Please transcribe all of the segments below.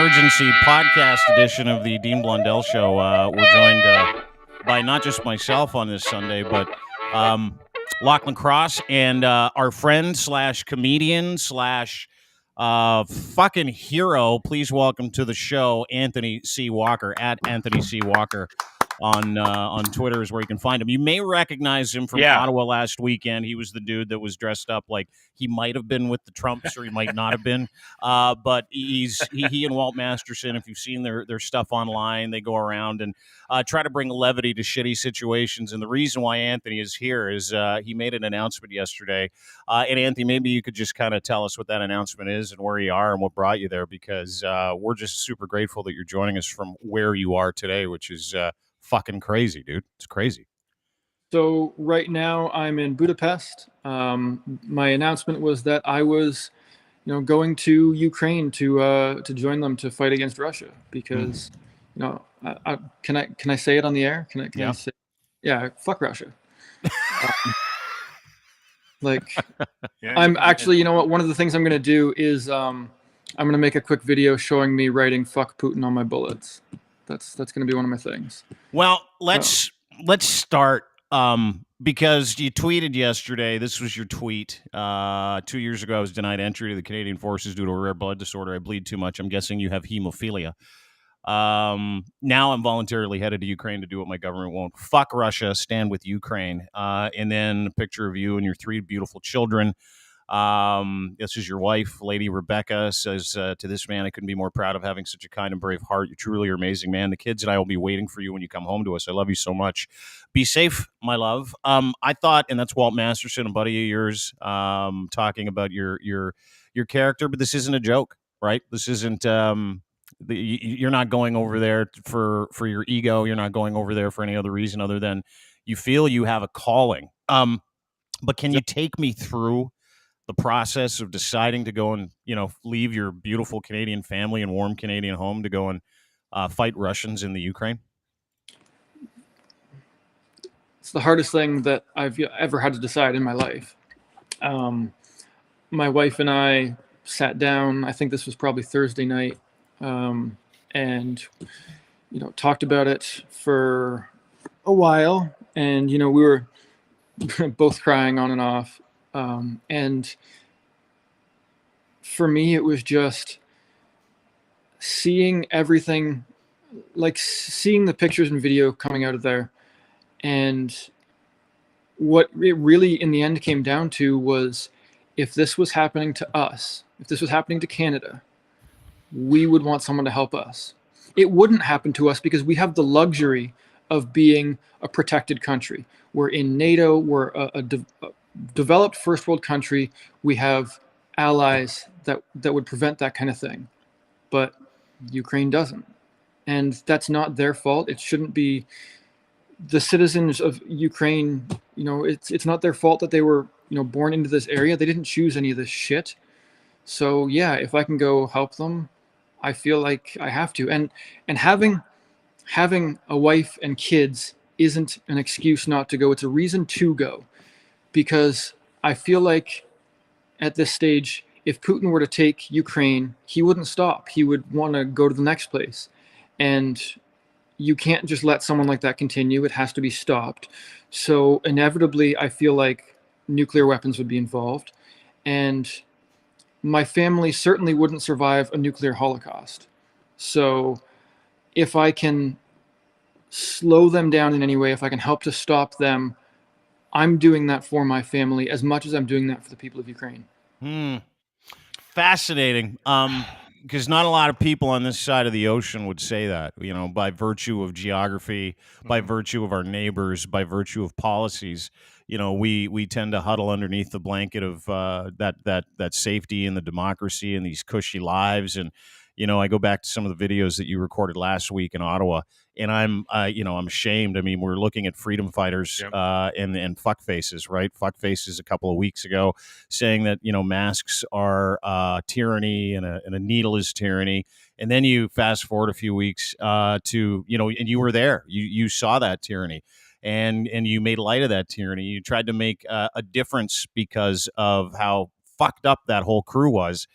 emergency podcast edition of the Dean Blundell Show. We're joined by not just myself on this Sunday, but Lachlan Cross and our friend slash comedian slash fucking hero. Please welcome to the show, Anthony C. Walker, at Anthony C. Walker on Twitter is where you can find him. You may recognize him from Ottawa last weekend. He was the dude that was dressed up like he might have been with the Trumps or he might not have been. But he and Walt Masterson, if you've seen their stuff online, they go around and try to bring levity to shitty situations. And the reason why Anthony is here is he made an announcement yesterday. And Anthony, maybe you could just kind of tell us what that announcement is and where you are and what brought you there, because we're just super grateful that you're joining us from where you are today, which is fucking crazy, dude. It's crazy. So right now I'm in Budapest. My announcement was that I was, going to Ukraine to join them to fight against Russia because, can I say it on the air? Can I say? Yeah, fuck Russia. I'm actually, one of the things I'm going to do is I'm going to make a quick video showing me writing "fuck Putin" on my bullets. That's going to be one of my things. Well, let's start because you tweeted yesterday. This was your tweet. 2 years ago, I was denied entry to the Canadian Forces due to a rare blood disorder. I bleed too much. I'm guessing you have hemophilia. Now I'm voluntarily headed to Ukraine to do what my government won't. Fuck Russia. Stand with Ukraine. And then a picture of you and your three beautiful children. This is your wife, Lady Rebecca, says to this man, I couldn't be more proud of having such a kind and brave heart. You truly are amazing, man. The kids and I will be waiting for you when you come home to us. I love you so much. Be safe, my love. I thought, and that's Walt Masterson, a buddy of yours, talking about your character, but this isn't a joke, right? This isn't, you're not going over there for your ego. You're not going over there for any other reason other than you feel you have a calling. But can you take me through the process of deciding to go and, leave your beautiful Canadian family and warm Canadian home to go and fight Russians in the Ukraine? It's the hardest thing that I've ever had to decide in my life. My wife and I sat down, I think this was probably Thursday night, and, talked about it for a while. And, we were both crying on and off. And for me, it was just seeing everything, like seeing the pictures and video coming out of there. And what it really in the end came down to was, if this was happening to us, if this was happening to Canada, we would want someone to help us. It wouldn't happen to us because we have the luxury of being a protected country. We're in NATO, we're a developed first world country. We have allies that would prevent that kind of thing, but Ukraine doesn't, and that's not their fault. It shouldn't be the citizens of Ukraine. It's not their fault that they were born into this area. They didn't choose any of this shit. So yeah, if I can go help them, I feel like I have to. And having a wife and kids isn't an excuse not to go. It's a reason to go. Because I feel like at this stage, if Putin were to take Ukraine, he wouldn't stop. He would want to go to the next place. And you can't just let someone like that continue. It has to be stopped. So inevitably, I feel like nuclear weapons would be involved. And my family certainly wouldn't survive a nuclear holocaust. So if I can slow them down in any way, if I can help to stop them, I'm doing that for my family as much as I'm doing that for the people of Ukraine. Fascinating. Because not a lot of people on this side of the ocean would say that, by virtue of geography, by virtue of our neighbors, by virtue of policies. We tend to huddle underneath the blanket of that safety and the democracy and these cushy lives. And, I go back to some of the videos that you recorded last week in Ottawa, and I'm ashamed. I mean, we're looking at freedom fighters and fuck faces, right? Fuck faces a couple of weeks ago saying that, masks are tyranny and a needle is tyranny. And then you fast forward a few weeks to, and you were there. You saw that tyranny. And you made light of that tyranny. You tried to make a difference because of how fucked up that whole crew was.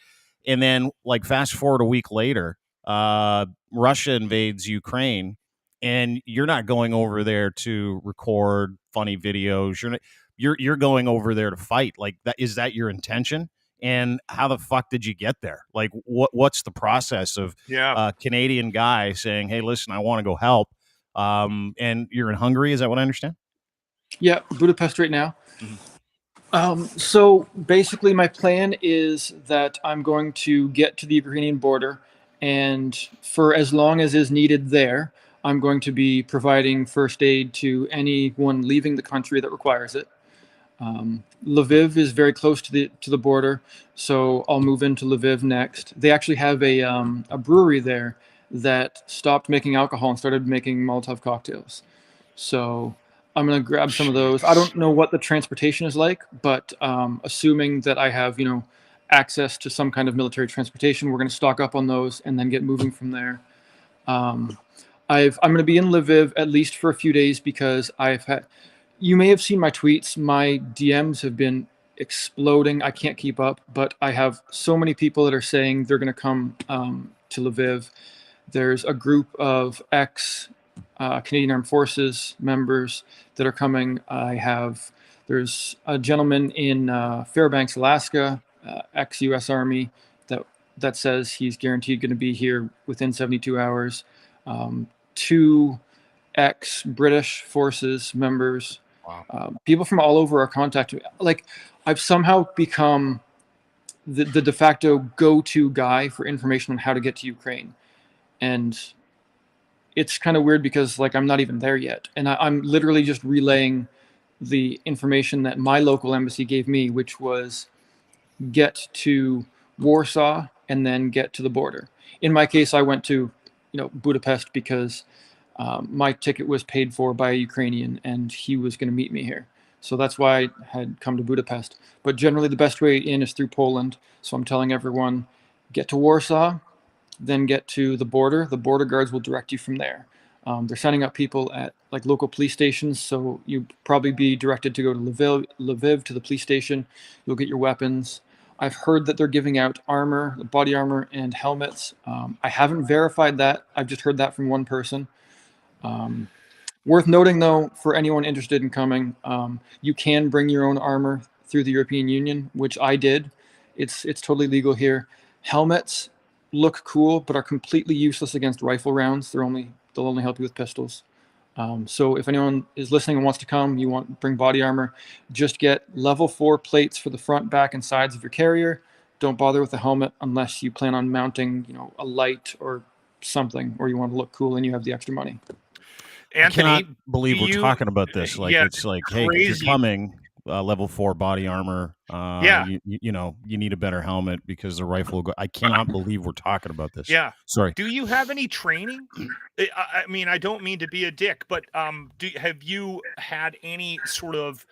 And then, fast forward a week later, Russia invades Ukraine, and you're not going over there to record funny videos. You're going over there to fight. Like, that, is that your intention? And how the fuck did you get there? Like, what's the process of a Canadian guy saying, "Hey, listen, I want to go help," and you're in Hungary? Is that what I understand? Yeah, Budapest right now. Mm-hmm. So basically, my plan is that I'm going to get to the Ukrainian border, and for as long as is needed there, I'm going to be providing first aid to anyone leaving the country that requires it. Lviv is very close to the border, so I'll move into Lviv next. They actually have a brewery there that stopped making alcohol and started making Molotov cocktails. So I'm gonna grab some of those. I don't know what the transportation is like, but assuming that I have access to some kind of military transportation, we're gonna stock up on those and then get moving from there. Um, I'm gonna be in Lviv at least for a few days because I've had. You may have seen my tweets. My DMs have been exploding. I can't keep up, but I have so many people that are saying they're gonna come to Lviv. There's a group of ex Canadian Armed Forces members that are coming. There's a gentleman in Fairbanks, Alaska, ex U.S. Army, that says he's guaranteed going to be here within 72 hours. Two ex British Forces members. Wow. People from all over are contacting me. Like, I've somehow become the de facto go-to guy for information on how to get to Ukraine, and it's kind of weird because like I'm not even there yet, and I'm literally just relaying the information that my local embassy gave me, which was get to Warsaw and then get to the border. In my case, I went to Budapest because my ticket was paid for by a Ukrainian, and he was going to meet me here. So that's why I had come to Budapest. But generally, the best way in is through Poland. So I'm telling everyone, get to Warsaw, then get to the border. The border guards will direct you from there. They're sending up people at like local police stations, so you probably be directed to go to Lviv to the police station. You'll get your weapons. I've heard that they're giving out armor, body armor, and helmets. I haven't verified that. I've just heard that from one person. Worth noting, though, for anyone interested in coming, you can bring your own armor through the European Union, which I did. It's totally legal here. Helmets look cool, but are completely useless against rifle rounds. They'll only help you with pistols. So if anyone is listening and wants to come, bring body armor, just get level 4 plates for the front, back, and sides of your carrier. Don't bother with the helmet unless you plan on mounting, a light or something, or you want to look cool and you have the extra money. Anthony, I cannot believe we're talking about this. Like, it's like, hey, if you're coming, level 4 body armor. You need a better helmet because the rifle will go. I cannot believe we're talking about this. Yeah. Sorry. Do you have any training? I mean, I don't mean to be a dick, but have you had any sort of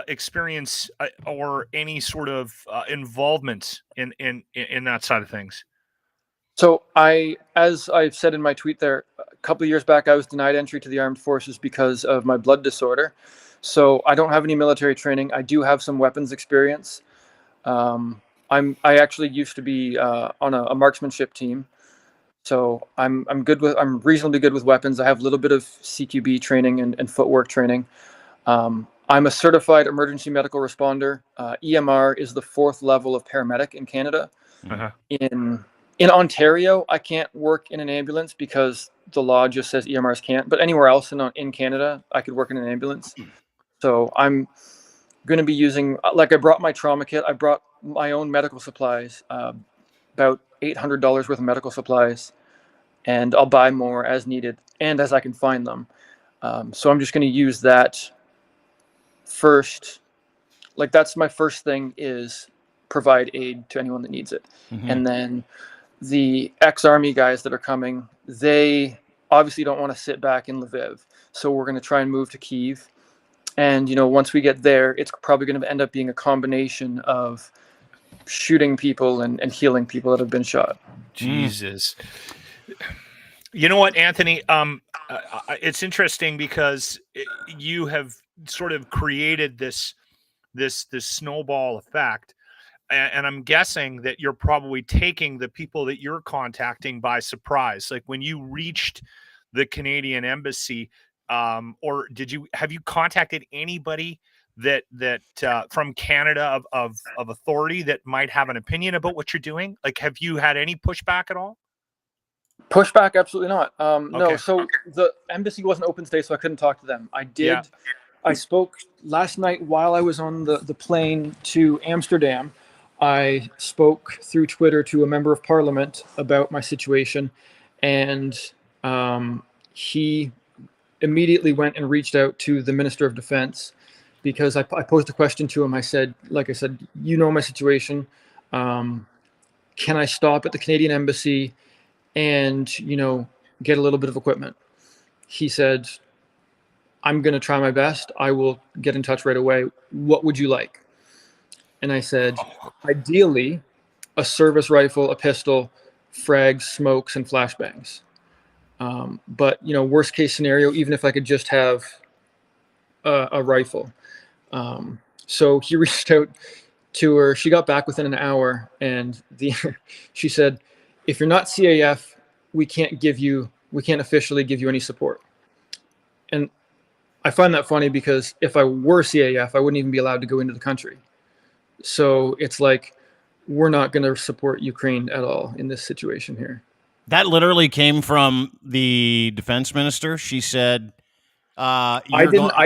experience or any sort of involvement in that side of things? So as I've said in my tweet there, a couple of years back, I was denied entry to the armed forces because of my blood disorder. So I don't have any military training. I do have some weapons experience. I actually used to be on a marksmanship team. So I'm reasonably good with weapons. I have a little bit of CQB training and footwork training. I'm a certified emergency medical responder. EMR is the 4th level of paramedic in Canada. Uh-huh. In Ontario, I can't work in an ambulance because the law just says EMRs can't. But anywhere else in Canada, I could work in an ambulance. So I'm going to be using, like, I brought my trauma kit. I brought my own medical supplies, about $800 worth of medical supplies, and I'll buy more as needed and as I can find them. So I'm just going to use that first. Like, that's my first thing, is provide aid to anyone that needs it. Mm-hmm. And then the ex-army guys that are coming, they obviously don't want to sit back in Lviv. So we're going to try and move to Kyiv. And, once we get there, it's probably going to end up being a combination of shooting people and healing people that have been shot. Jesus. You know what, Anthony? It's interesting because you have sort of created this snowball effect. and I'm guessing that you're probably taking the people that you're contacting by surprise. Like when you reached the Canadian embassy, or have you contacted anybody that from Canada of authority that might have an opinion about what you're doing? Like, have you had any pushback at all? Pushback? Absolutely not. No. Okay. So the embassy wasn't open today, so I couldn't talk to them. Yeah. I spoke last night while I was on the plane to Amsterdam. I spoke through Twitter to a member of parliament about my situation, and he immediately went and reached out to the Minister of Defense, because I posed a question to him. I said, you know my situation. Can I stop at the Canadian embassy and, get a little bit of equipment? He said, I'm going to try my best. I will get in touch right away. What would you like? And I said, ideally, a service rifle, a pistol, frags, smokes, and flashbangs. But, worst case scenario, even if I could just have a rifle. So he reached out to her. She got back within an hour, and she said, if you're not CAF, we can't officially give you any support. And I find that funny, because if I were CAF, I wouldn't even be allowed to go into the country. So it's like, we're not going to support Ukraine at all in this situation here. That literally came from the defense minister. She said, I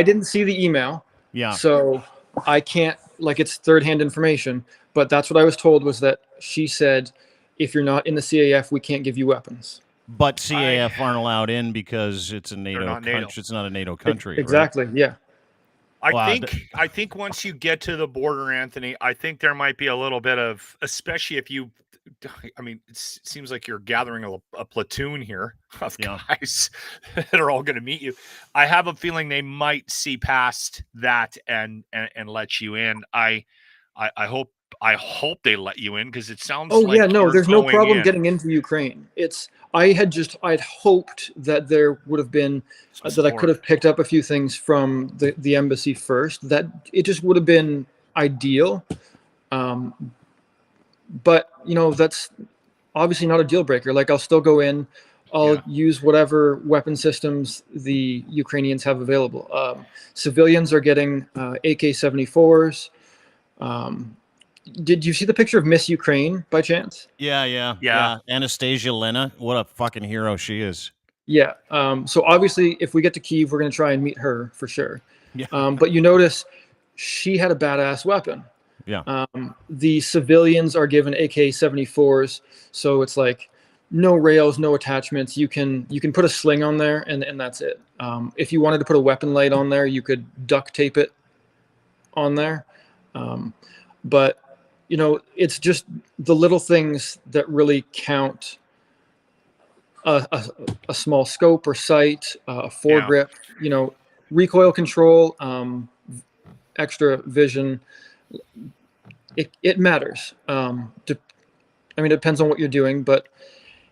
didn't see the email. Yeah. So I can't, it's third-hand information, but that's what I was told, was that she said, if you're not in the CAF, we can't give you weapons. But CAF aren't allowed in because it's a NATO country. It's not a NATO country. Exactly. Right? Yeah. I think once you get to the border, Anthony, I think there might be a little bit of, especially if you, it seems like you're gathering a platoon here of guys that are all going to meet you. I have a feeling they might see past that and let you in. I hope they let you in, because it sounds like there's no problem in. getting into Ukraine. I'd hoped that there would have been that I could have picked up a few things from the embassy first. That it just would have been ideal. But that's obviously not a deal breaker. I'll still go in. I'll use whatever weapon systems the Ukrainians have available. Civilians are getting AK-74s. Did you see the picture of Miss Ukraine by chance? Yeah. Anastasia Lena, what a fucking hero she is. Yeah. So obviously, if we get to Kyiv, we're going to try and meet her for sure. Yeah. But you notice she had a badass weapon. Yeah. The civilians are given AK-74s, so it's no rails, no attachments. You can put a sling on there, and that's it. If you wanted to put a weapon light on there, you could duct tape it on there. But it's just the little things that really count. A small scope or sight, a foregrip, recoil control, extra vision. It matters. It depends on what you're doing, but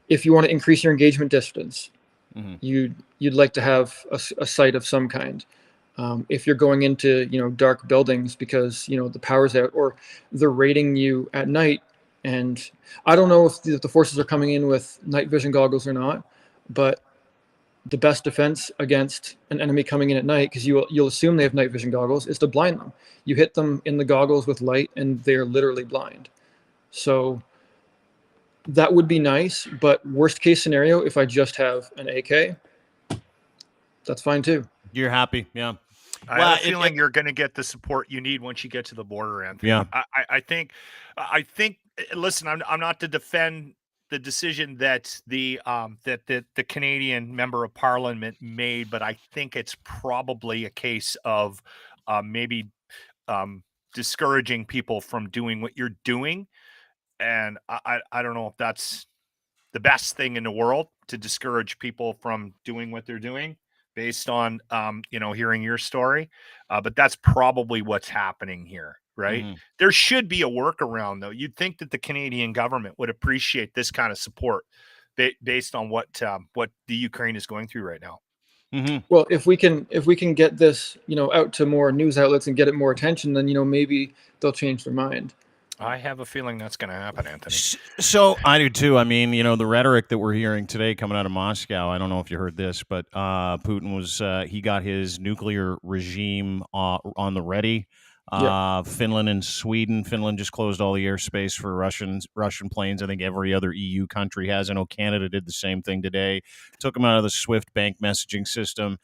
if you want to increase your engagement distance, you'd like to have a sight of some kind. If you're going into dark buildings because the power's out, or they're raiding you at night, and I don't know if the forces are coming in with night vision goggles or not, but the best defense against an enemy coming in at night, because you'll assume they have night vision goggles, is to blind them. You hit them in the goggles with light, and they're literally blind. So that would be nice, but worst case scenario, if I just have an AK, that's fine too. You're happy, yeah. I have a feeling you're going to get the support you need once you get to the border, Anthony. Yeah. I think. Listen, I'm not to defend the decision that the Canadian member of Parliament made, but I think it's probably a case of maybe discouraging people from doing what you're doing, and I don't know if that's the best thing in the world, to discourage people from doing what they're doing based on hearing your story, but that's probably what's happening here, right? Mm-hmm. There should be a workaround, though. You'd think that the Canadian government would appreciate this kind of support based on what the Ukraine is going through right now. Mm-hmm. Well, if we can get this out to more news outlets and get it more attention, then maybe they'll change their mind. I have a feeling that's going to happen, Anthony. So I do too. I mean, the rhetoric that we're hearing today coming out of Moscow, I don't know if you heard this, but Putin was he got his nuclear regime on the ready. Finland and Sweden. Finland just closed all the airspace for Russian planes. I think every other EU country has. I know Canada did the same thing today. Took them out of the SWIFT bank messaging system.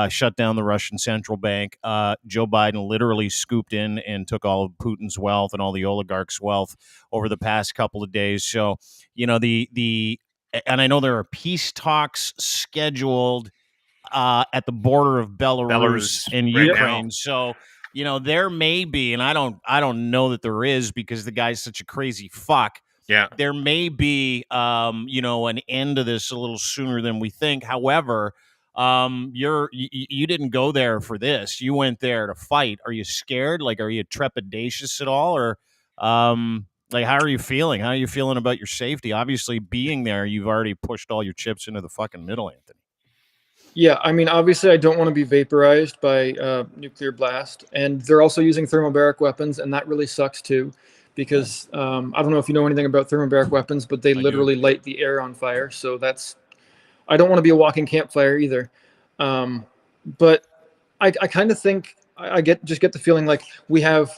Shut down the Russian central bank. Joe Biden literally scooped in and took all of Putin's wealth and all the oligarchs' wealth over the past couple of days. So, and I know there are peace talks scheduled at the border of Belarus and right Ukraine. now. So, there may be, and I don't know that there is because the guy's such a crazy fuck. Yeah. There may be, an end to this a little sooner than we think. However, you didn't go there for this. You went there to fight. Are you scared? Like, are you trepidatious at all? Or, like, how are you feeling? How are you feeling about your safety? Obviously, being there, you've already pushed all your chips into the fucking middle, Anthony. Yeah, I mean, obviously, I don't want to be vaporized by nuclear blast, and they're also using thermobaric weapons, and that really sucks too, because I don't know if you know anything about thermobaric weapons, but they literally light the air on fire. So I don't want to be a walking campfire either. But I kind of think I get the feeling like we have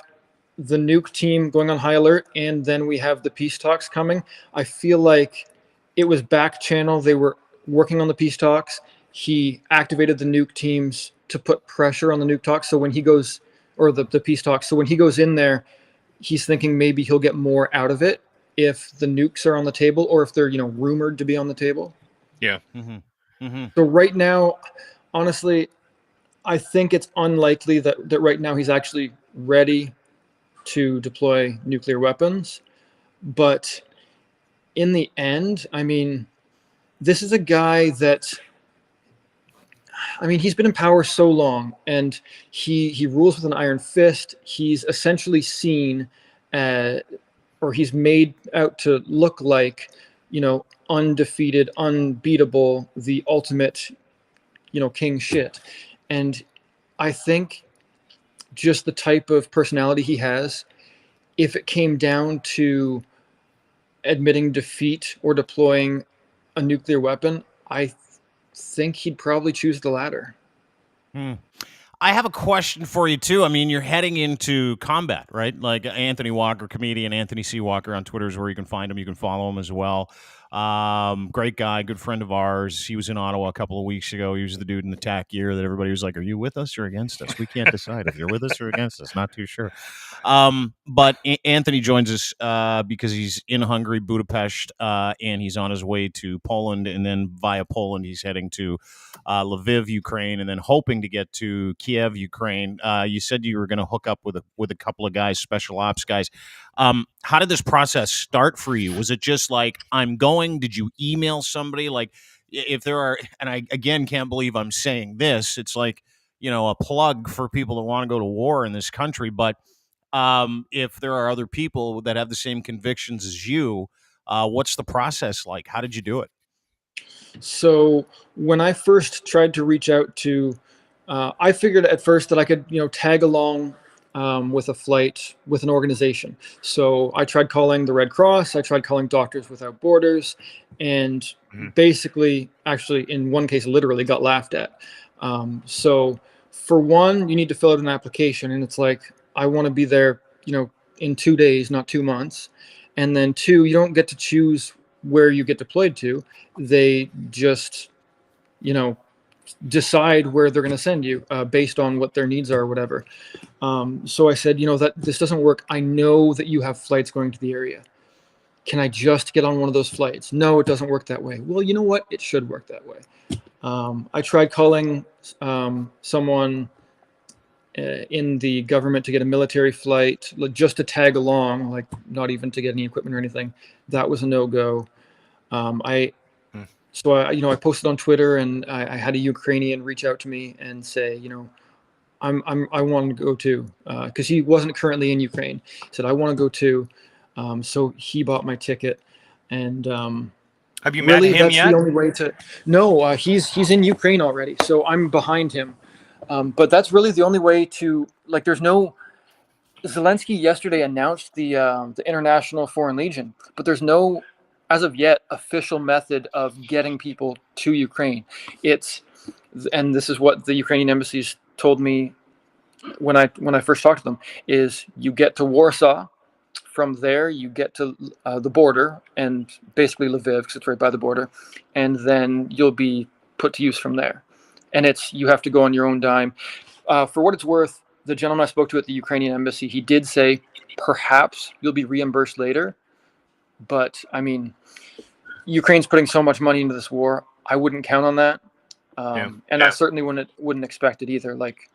the nuke team going on high alert, and then we have the peace talks coming. I feel like it was back channel. They were working on the peace talks. He activated the nuke teams to put pressure on the nuke talks. So when he goes, or the peace talks, so when he goes in there, he's thinking maybe he'll get more out of it if the nukes are on the table or if they're, rumored to be on the table. Yeah. Mm-hmm. Mm-hmm. So right now, honestly, I think it's unlikely that right now he's actually ready to deploy nuclear weapons. But in the end, I mean, this is a guy that, he's been in power so long, and he rules with an iron fist. He's essentially seen, or he's made out to look like, undefeated, unbeatable, the ultimate, king shit. And I think just the type of personality he has, if it came down to admitting defeat or deploying a nuclear weapon, I think he'd probably choose the latter. I have a question for you too. I mean, you're heading into combat, right? Like Anthony Walker, comedian Anthony C. Walker on Twitter is where you can find him. You can follow him as well. Great guy, good friend of ours. He was in Ottawa a couple of weeks ago. He was the dude in the tack gear that everybody was like, "Are you with us or against us? We can't decide if you're with us or against us. Not too sure." But Anthony joins us because he's in Hungary, Budapest, and he's on his way to Poland, and then via Poland he's heading to Lviv, Ukraine, and then hoping to get to Kiev, Ukraine. You said you were going to hook up with a couple of guys, special ops guys. How did this process start for you? Was it just like, I'm going? Did you email somebody? Like, if there are, and I again can't believe I'm saying this, it's like, a plug for people that want to go to war in this country. But if there are other people that have the same convictions as you, what's the process like? How did you do it? So when I first tried to reach out to, I figured at first that I could, tag along with a flight with an organization. So I tried calling the Red Cross. I tried calling Doctors Without Borders, and basically, actually, in one case, literally got laughed at. So for one, you need to fill out an application, and it's like, I want to be there, in 2 days, not 2 months. And then two, you don't get to choose where you get deployed to. They just, decide where they're going to send you based on what their needs are or whatever. So I said, that this doesn't work. I know that you have flights going to the area. Can I just get on one of those flights? No, it doesn't work that way. Well, you know what? It should work that way. I tried calling someone in the government to get a military flight, just to tag along, like not even to get any equipment or anything. That was a no-go. So I posted on Twitter, and I had a Ukrainian reach out to me and say, I want to go too, because he wasn't currently in Ukraine. He said, I want to go too. So he bought my ticket, and have you met him that's yet? The only way to. No, he's in Ukraine already, so I'm behind him. But that's really the only way to, like, there's no Zelensky yesterday announced the International Foreign Legion, but there's no, as of yet, official method of getting people to Ukraine. And this is what the Ukrainian embassies told me when I first talked to them, is you get to Warsaw. From there, you get to the border, and basically Lviv, because it's right by the border, and then you'll be put to use from there. And you have to go on your own dime. For what it's worth, the gentleman I spoke to at the Ukrainian embassy, he did say perhaps you'll be reimbursed later. But I mean, Ukraine's putting so much money into this war, I wouldn't count on that. And I certainly wouldn't expect it either. Like,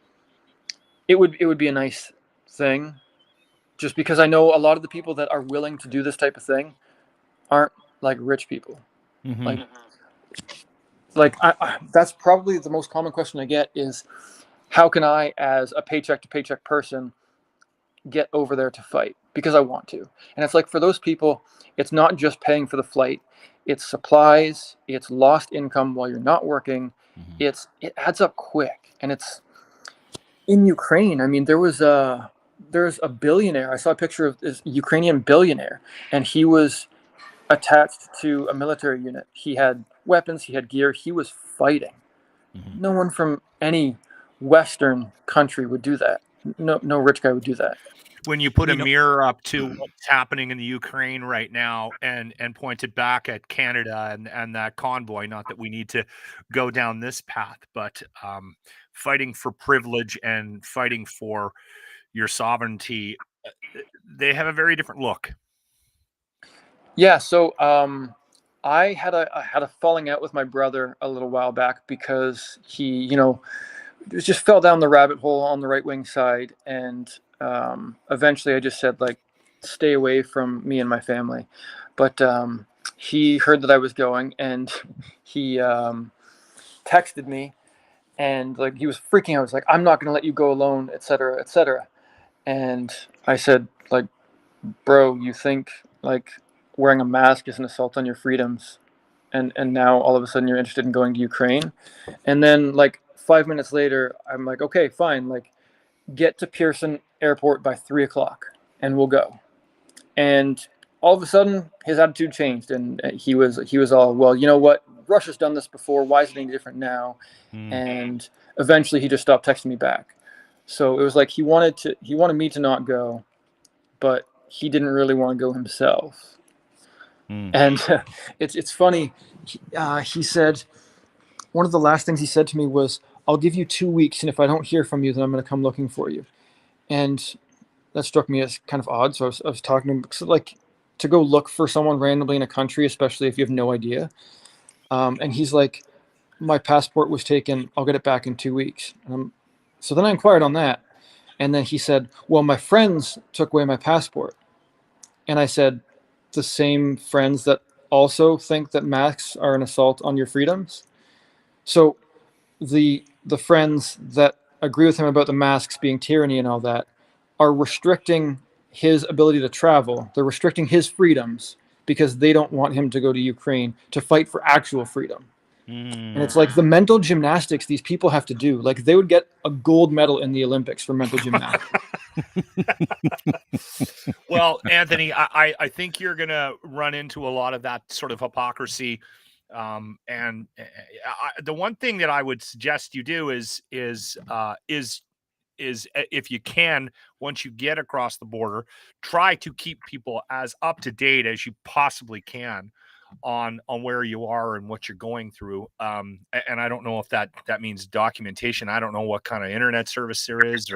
it would be a nice thing, just because I know a lot of the people that are willing to do this type of thing aren't like rich people. Mm-hmm. Like that's probably the most common question I get is, how can I, as a paycheck to paycheck person, get over there to fight? Because I want to. And it's like, for those people, it's not just paying for the flight, it's supplies, it's lost income while you're not working. Mm-hmm. It adds up quick. And it's in Ukraine. I mean, there's a billionaire. I saw a picture of this Ukrainian billionaire, and he was attached to a military unit. He had weapons, he had gear, he was fighting. Mm-hmm. No one from any Western country would do that. No rich guy would do that. When you put a mirror up to what's happening in the Ukraine right now and point it back at Canada and that convoy, not that we need to go down this path, but fighting for privilege and fighting for your sovereignty, they have a very different look. Yeah, so I had a falling out with my brother a little while back because he, just fell down the rabbit hole on the right wing side, and eventually I just said, like, stay away from me and my family. But he heard that I was going, and he texted me, and like, he was freaking out. He was like, I'm not going to let you go alone, etc., etc. And I said, like, bro, you think like wearing a mask is an assault on your freedoms, and now all of a sudden you're interested in going to Ukraine? And then, like, 5 minutes later, I'm like, okay, fine, like, get to Pearson Airport by 3 o'clock and we'll go. And all of a sudden his attitude changed, and he was all, well, you know what, Russia's done this before, why is it any different now? And eventually he just stopped texting me back. So it was like he wanted me to not go, but he didn't really want to go himself. And it's funny. He said, one of the last things he said to me was, I'll give you 2 weeks, and if I don't hear from you, then I'm going to come looking for you. And that struck me as kind of odd. So I was talking to him, because, like, to go look for someone randomly in a country, especially if you have no idea. And he's like, my passport was taken, I'll get it back in 2 weeks. So then I inquired on that. And then he said, well, my friends took away my passport. And I said, the same friends that also think that masks are an assault on your freedoms? So the friends that agree with him about the masks being tyranny and all that are restricting his ability to travel. They're restricting his freedoms because they don't want him to go to Ukraine to fight for actual freedom. And it's like the mental gymnastics these people have to do. Like, they would get a gold medal in the Olympics for mental gymnastics. Well, Anthony, I think you're going to run into a lot of that sort of hypocrisy. And the one thing that I would suggest you do is if you can, once you get across the border, try to keep people as up to date as you possibly can on where you are and what you're going through. And I don't know if that means documentation. I don't know what kind of internet service there is,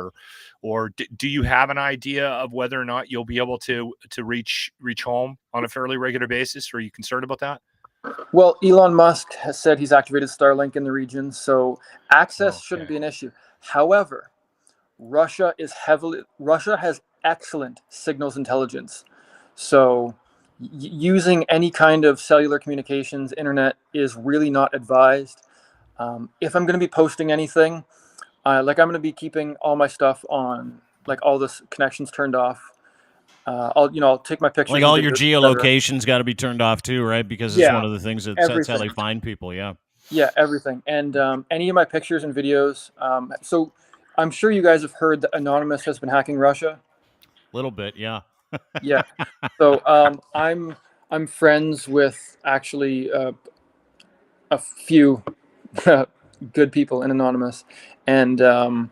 or do you have an idea of whether or not you'll be able to reach home on a fairly regular basis? Or are you concerned about that? Well, Elon Musk has said he's activated Starlink in the region, so access shouldn't be an issue. However, Russia has excellent signals intelligence. So using any kind of cellular communications, internet, is really not advised. If I'm going to be posting anything, I'm going to be keeping all my stuff on, like, all the connections turned off. I'll take my pictures. Like, all your geolocation's got to be turned off too, right? Because it's one of the things that's how they find people. Yeah. Yeah, everything. And any of my pictures and videos. So I'm sure you guys have heard that Anonymous has been hacking Russia. Little bit, yeah. Yeah. So I'm friends with actually a few good people in Anonymous, and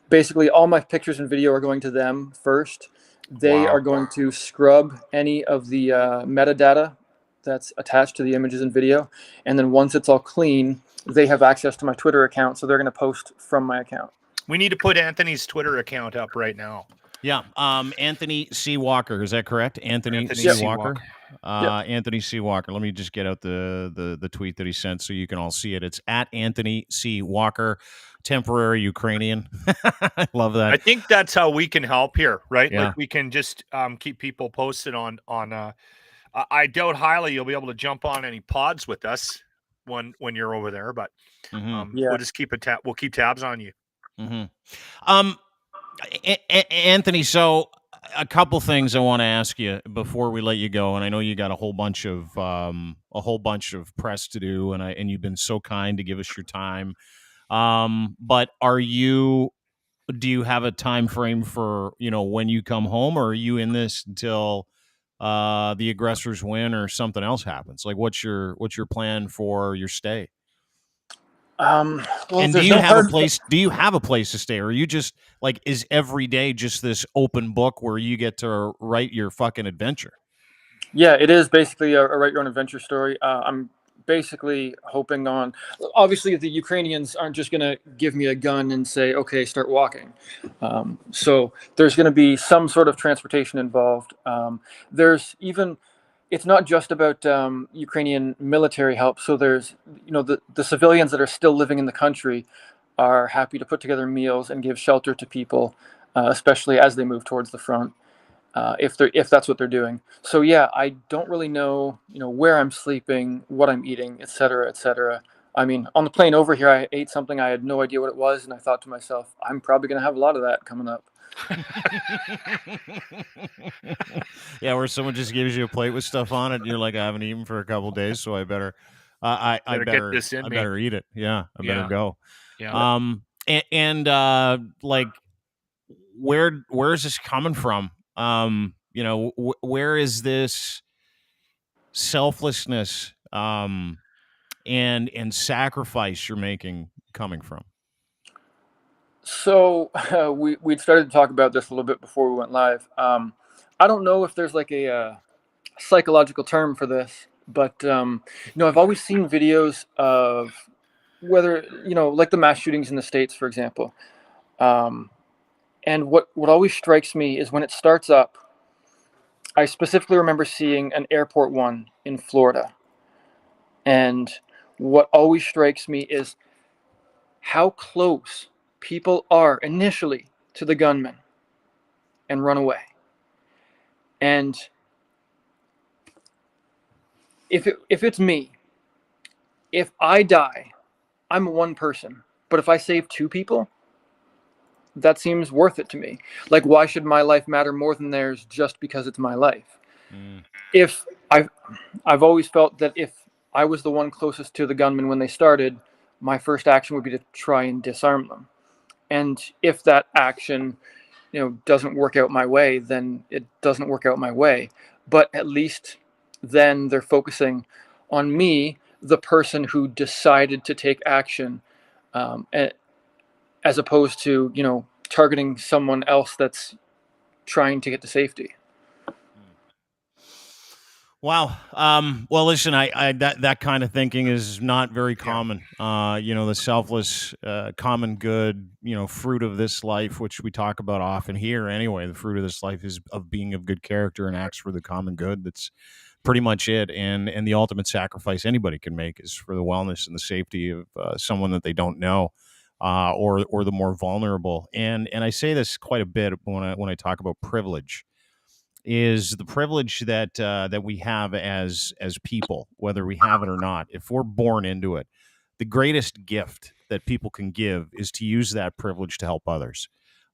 basically all my pictures and video are going to them first. They Wow. are going to scrub any of the metadata that's attached to the images and video, and then once it's all clean, they have access to my Twitter account, so they're going to post from my account. We need to put Anthony's Twitter account up right now. Yeah. Anthony C. Walker, is that correct? Anthony C. C. Walker. Yep. Anthony C. Walker. Let me just get out the tweet that he sent so you can all see it. It's at Anthony C. Walker, temporary Ukrainian. I love that. I think that's how we can help here, right? Yeah. Like we can just keep people posted on. I doubt highly you'll be able to jump on any pods with us when you're over there, but we'll just keep we'll keep tabs on you. Anthony, so a couple things I want to ask you before we let you go, and I know you got a whole bunch of press to do, and you've been so kind to give us your time. But do you have a time frame for when you come home, or are you in this until the aggressors win or something else happens? Like, what's your plan for your stay? Well, and do you have a place? Do you have a place to stay, or are you just like, is every day just this open book where you get to write your fucking adventure? Yeah, it is basically a write your own adventure story. I'm basically hoping on. Obviously, the Ukrainians aren't just going to give me a gun and say, "Okay, start walking." So there's going to be some sort of transportation involved. There's even. It's not just about Ukrainian military help. So there's, the civilians that are still living in the country are happy to put together meals and give shelter to people, especially as they move towards the front, if that's what they're doing. So yeah, I don't really know, where I'm sleeping, what I'm eating, et cetera, et cetera. I mean, on the plane over here, I ate something I had no idea what it was, and I thought to myself, I'm probably going to have a lot of that coming up. Yeah, where someone just gives you a plate with stuff on it, and you're like, I haven't eaten for a couple of days, so I better Get this in I me. better eat it. Yeah, I better go. Yeah. Like, where is this coming from? Where is this selflessness and sacrifice you're making coming from? So we'd started to talk about this a little bit before we went live. I don't know if there's like a psychological term for this, but I've always seen videos of whether like the mass shootings in the States, for example. And what always strikes me is when it starts up. I specifically remember seeing an airport one in Florida, and what always strikes me is how close people are initially to the gunman and run away. And if it's me, if I die, I'm one person. But if I save two people, that seems worth it to me. Like, why should my life matter more than theirs just because it's my life? If I've always felt that if I was the one closest to the gunman when they started, my first action would be to try and disarm them. And if that action, doesn't work out my way, then it doesn't work out my way. But at least then they're focusing on me, the person who decided to take action, as opposed to, targeting someone else that's trying to get to safety. Wow. Well, listen, I that kind of thinking is not very common. The selfless, common good, fruit of this life, which we talk about often here anyway. The fruit of this life is of being of good character and acts for the common good. That's pretty much it. And the ultimate sacrifice anybody can make is for the wellness and the safety of someone that they don't know, or the more vulnerable. And I say this quite a bit when I talk about privilege. Is the privilege that we have as people, whether we have it or not, if we're born into it, the greatest gift that people can give is to use that privilege to help others.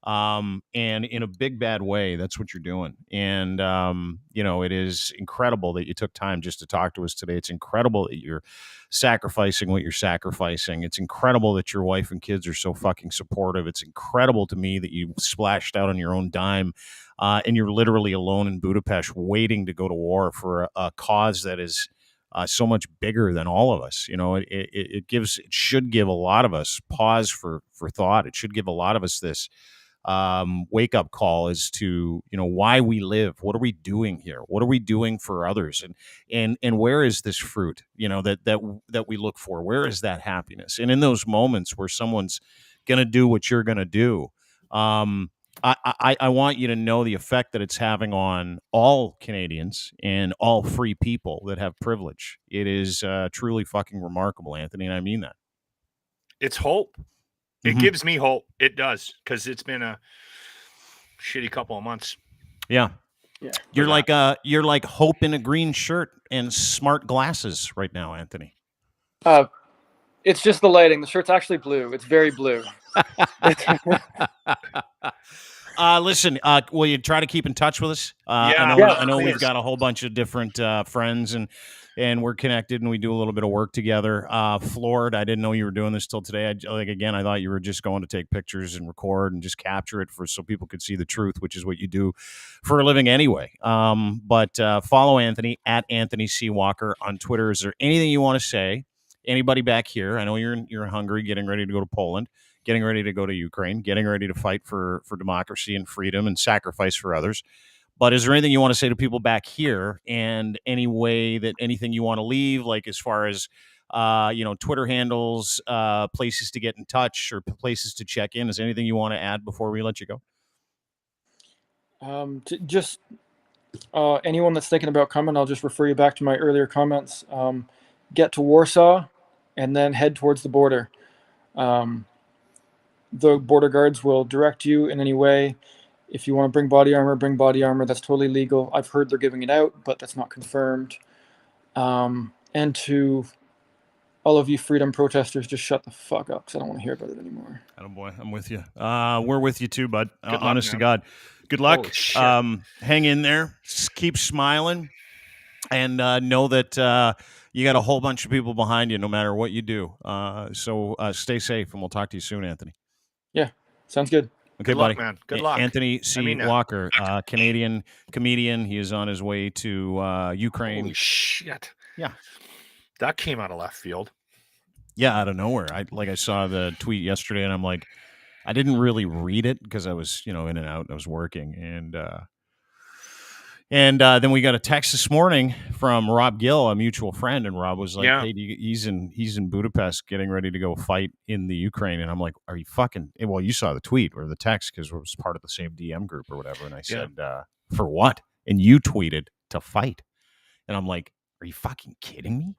And in a big bad way, that's what you're doing. And it is incredible that you took time just to talk to us today. It's incredible that you're sacrificing what you're sacrificing. It's incredible that your wife and kids are so fucking supportive. It's incredible to me that you splashed out on your own dime and you're literally alone in Budapest waiting to go to war for a cause that is so much bigger than all of us. It should give a lot of us pause for thought. It should give a lot of us this wake up call as to why we live. What are we doing here? What are we doing for others? And where is this fruit? That we look for. Where is that happiness? And in those moments where someone's going to do what you're going to do, I want you to know the effect that it's having on all Canadians and all free people that have privilege. It is truly fucking remarkable, Anthony, and I mean that. It's hope. It gives me hope. It does, because it's been a shitty couple of months. Yeah. You're like hope in a green shirt and smart glasses right now, Anthony. It's just the lighting. The shirt's actually blue. It's very blue. Listen, will you try to keep in touch with us? Yeah, I know we've got a whole bunch of different friends, and we're connected, and we do a little bit of work together. Floored, I didn't know you were doing this till today. I thought you were just going to take pictures and record and just capture it so people could see the truth, which is what you do for a living anyway. But follow Anthony at Anthony C. Walker on Twitter. Is there anything you want to say? Anybody back here? I know you're in Hungary, getting ready to go to Poland, getting ready to go to Ukraine, getting ready to fight for democracy and freedom and sacrifice for others. But is there anything you want to say to people back here, and anything you want to leave, like as far as Twitter handles, places to get in touch, or places to check in? Is there anything you want to add before we let you go? Just anyone that's thinking about coming, I'll just refer you back to my earlier comments. Get to Warsaw and then head towards the border. The border guards will direct you in any way. If you want to bring body armor, bring body armor. That's totally legal. I've heard they're giving it out, but that's not confirmed. And to all of you freedom protesters, just shut the fuck up, because I don't want to hear about it anymore. Oh boy, I'm with you. We're with you too, bud. Honest to man. God. Good luck. Hang in there. Keep smiling. And know that you got a whole bunch of people behind you no matter what you do. So stay safe, and we'll talk to you soon, Anthony. Yeah, sounds good. Okay, Good buddy. luck, man. Good luck. Anthony C. Walker, Canadian comedian. He is on his way to Ukraine. Holy shit. Yeah. That came out of left field. Yeah, out of nowhere. I saw the tweet yesterday, and I'm like, I didn't really read it because I was, in and out, and I was working. And then we got a text this morning from Rob Gill, a mutual friend, and Rob was like, "Hey, he's in Budapest, getting ready to go fight in the Ukraine." And I'm like, "Are you fucking?" Well, you saw the tweet or the text because it was part of the same DM group or whatever. And I said, "For what?" And you tweeted to fight, and I'm like, "Are you fucking kidding me?"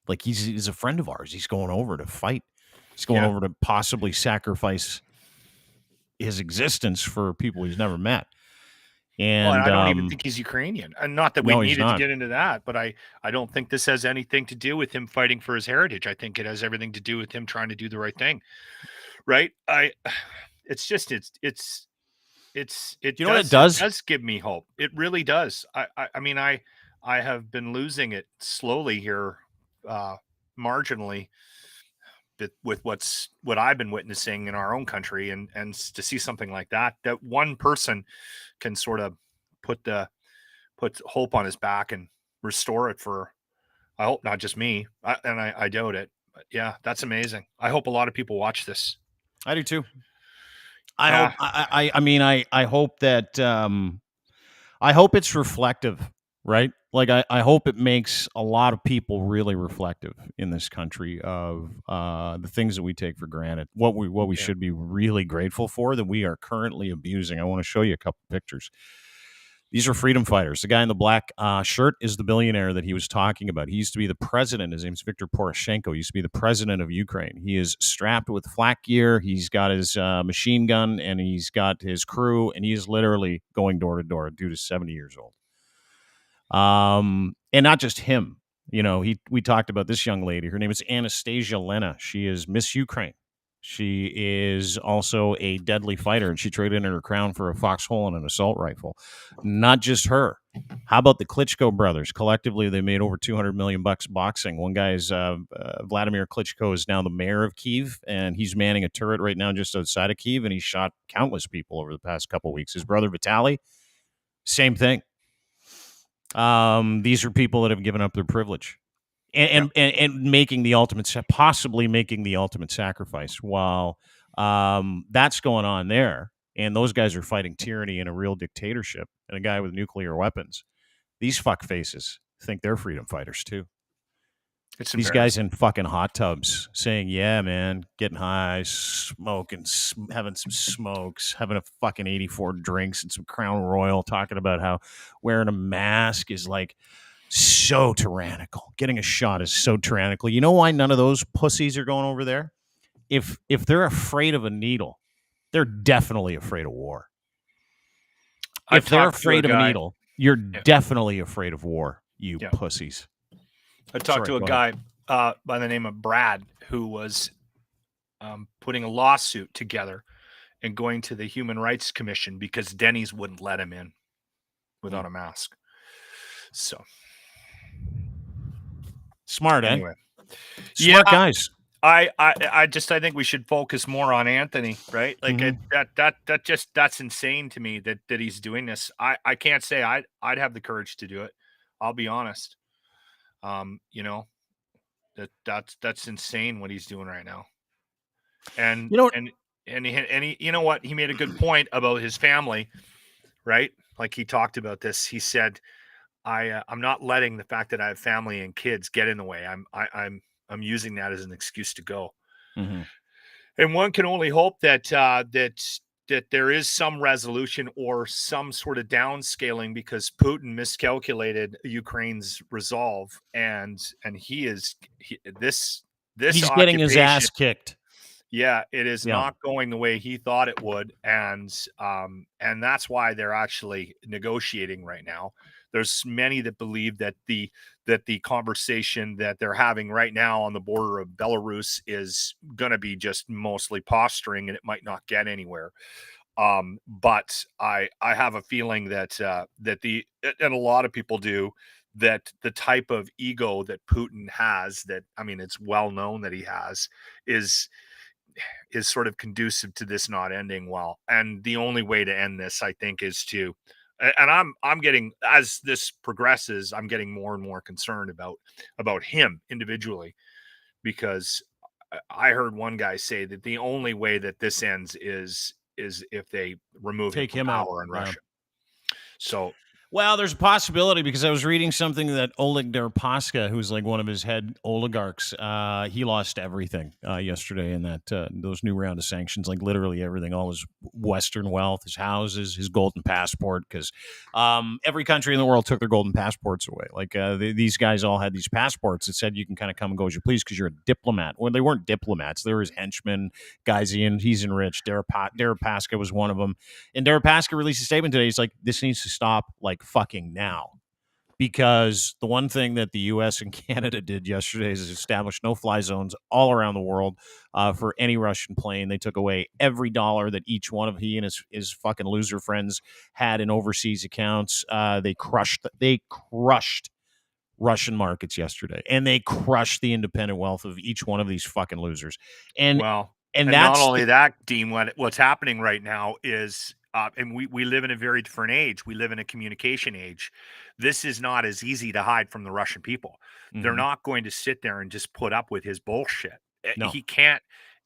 Like he's a friend of ours. He's going over to fight. He's going over to possibly sacrifice his existence for people he's never met. And I don't even think he's Ukrainian. And not that we needed to get into that, but I don't think this has anything to do with him fighting for his heritage. I think it has everything to do with him trying to do the right thing. Right? It does give me hope. It really does. I mean, I have been losing it slowly here, marginally, with what I've been witnessing in our own country, and to see something like that one person can sort of put hope on his back and restore it for, I hope not just me, I doubt it, but yeah, that's amazing. I hope a lot of people watch this. I do too. I hope that I hope it's reflective, right? Like I hope it makes a lot of people really reflective in this country of the things that we take for granted, what we should be really grateful for that we are currently abusing. I want to show you a couple pictures. These are freedom fighters. The guy in the black shirt is the billionaire that he was talking about. He used to be the president. His name's Viktor Poroshenko. He used to be the president of Ukraine. He is strapped with flak gear. He's got his machine gun, and he's got his crew, and he is literally going door to door. Dude is 70 years old. And not just him. We talked about this young lady. Her name is Anastasia Lena. She is Miss Ukraine. She is also a deadly fighter, and she traded in her crown for a foxhole and an assault rifle. Not just her. How about the Klitschko brothers? Collectively, they made over $200 million boxing. One guy is Vladimir Klitschko is now the mayor of Kyiv, and he's manning a turret right now just outside of Kyiv, and he shot countless people over the past couple of weeks. His brother Vitaly, Same thing. These are people that have given up their privilege and making the ultimate, possibly making the ultimate sacrifice while that's going on there. And those guys are fighting tyranny and a real dictatorship and a guy with nuclear weapons. These fuckfaces think they're freedom fighters too. It's These guys in fucking hot tubs saying, yeah, man, getting high, smoking, having some smokes, having a fucking 84 drinks and some Crown Royal, talking about how wearing a mask is like so tyrannical. Getting a shot is so tyrannical. You know why none of those pussies are going over there? If they're afraid of a needle, they're definitely afraid of war. If they're afraid of a needle, you're definitely afraid of war, you pussies. I talked to a guy by the name of Brad who was putting a lawsuit together and going to the Human Rights Commission because Denny's wouldn't let him in without a mask. So smart, anyway. Smart guys. I think we should focus more on Anthony, right? Like that's insane to me that he's doing this. I can't say I'd have the courage to do it. I'll be honest. You know, that's insane what he's doing right now. And you know, and he you know what? He made a good point about his family, right? Like he talked about this. He said, I'm not letting the fact that I have family and kids get in the way. I'm using that as an excuse to go. Mm-hmm. And one can only hope that that there is some resolution or some sort of downscaling because Putin miscalculated Ukraine's resolve, and he's getting his ass kicked. Yeah, it is not going the way he thought it would, and that's why they're actually negotiating right now. There's many that believe that the conversation that they're having right now on the border of Belarus is going to be just mostly posturing, and it might not get anywhere. But I have a feeling that and a lot of people do, that the type of ego that Putin has, that I mean, it's well known that he has, is sort of conducive to this not ending well. And the only way to end this, I think, is to. And I'm getting, as this progresses, I'm getting more and more concerned about him individually, because I heard one guy say that the only way that this ends is if they remove him from power in Russia. So, well, there's a possibility, because I was reading something that Oleg Deripaska, who's like one of his head oligarchs, he lost everything yesterday in that those new round of sanctions, like literally everything, all his Western wealth, his houses, his golden passport, because every country in the world took their golden passports away. Like these guys all had these passports that said you can kind of come and go as you please because you're a diplomat. Well, they weren't diplomats. They were his henchmen, guys. He's enriched. Deripaska was one of them. And Deripaska released a statement today. He's like, this needs to stop, like, fucking now, because the one thing that the U.S. and Canada did yesterday is establish no-fly zones all around the world for any Russian plane. They took away every dollar that each one of he and his fucking loser friends had in overseas accounts. They crushed Russian markets yesterday, and they crushed the independent wealth of each one of these fucking losers. And that's not only that, Dean. What's happening right now is. And we live in a very different age. We live in a communication age. This is not as easy to hide from the Russian people. Mm-hmm. They're not going to sit there and just put up with his bullshit. No. He can't.